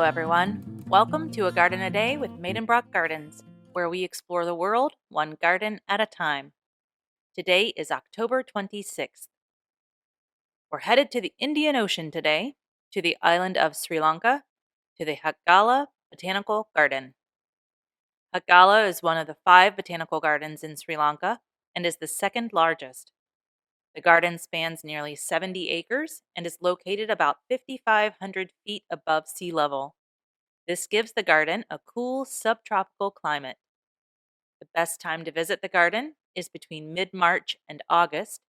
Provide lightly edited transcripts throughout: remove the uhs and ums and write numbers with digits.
everyone. Welcome to A Garden a Day with Maidenbrock Gardens, where we explore the world one garden at a time. Today is October 26th. We're headed to the Indian Ocean today, to the island of Sri Lanka, to the Hakgala Botanical Garden. Hakgala is one of the 5 botanical gardens in Sri Lanka and is the second largest. The garden spans nearly 70 acres and is located about 5,500 feet above sea level. This gives the garden a cool subtropical climate. The best time to visit the garden is between mid-March and August,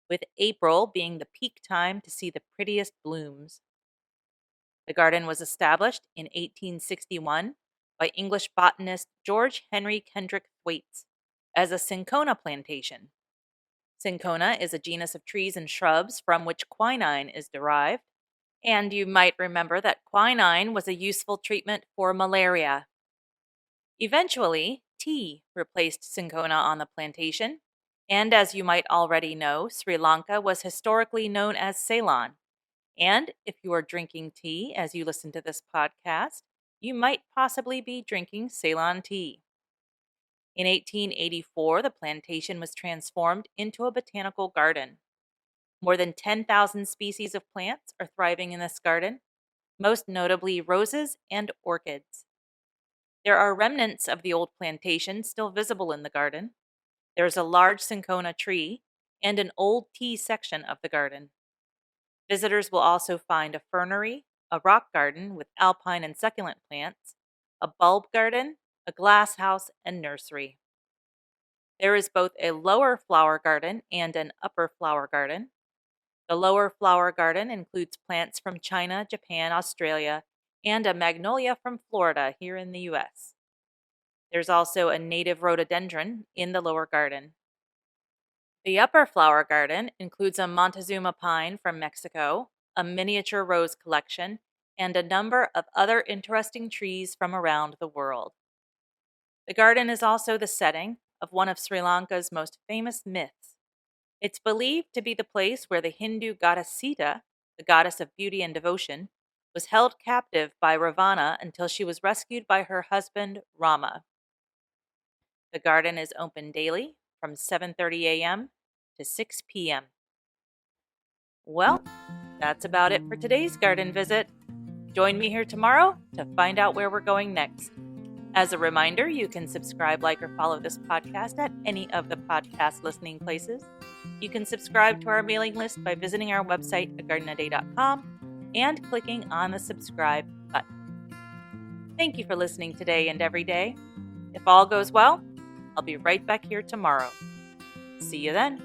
with April being the peak time to see the prettiest blooms. The garden was established in 1861 by English botanist George Henry Kendrick Thwaites as a cinchona plantation. Cinchona is a genus of trees and shrubs from which quinine is derived, and you might remember that quinine was a useful treatment for malaria. Eventually, tea replaced cinchona on the plantation, and as you might already know, Sri Lanka was historically known as Ceylon. And if you are drinking tea as you listen to this podcast, you might possibly be drinking Ceylon tea. In 1884, the plantation was transformed into a botanical garden. More than 10,000 species of plants are thriving in this garden, most notably roses and orchids. There are remnants of the old plantation still visible in the garden. There is a large cinchona tree and an old tea section of the garden. Visitors will also find a fernery, a rock garden with alpine and succulent plants, a bulb garden, a glass house, and nursery. There is both a lower flower garden and an upper flower garden. The lower flower garden includes plants from China, Japan, Australia, and a magnolia from Florida here in the U.S. There's also a native rhododendron in the lower garden. The upper flower garden includes a Montezuma pine from Mexico, a miniature rose collection, and a number of other interesting trees from around the world. The garden is also the setting of one of Sri Lanka's most famous myths. It's believed to be the place where the Hindu goddess Sita, the goddess of beauty and devotion, was held captive by Ravana until she was rescued by her husband Rama. The garden is open daily from 7:30 a.m. to 6 p.m. Well, that's about it for today's garden visit. Join me here tomorrow to find out where we're going next. As a reminder, you can subscribe, like, or follow this podcast at any of the podcast listening places. You can subscribe to our mailing list by visiting our website, agardenaday.com, and clicking on the subscribe button. Thank you for listening today and every day. If all goes well, I'll be right back here tomorrow. See you then.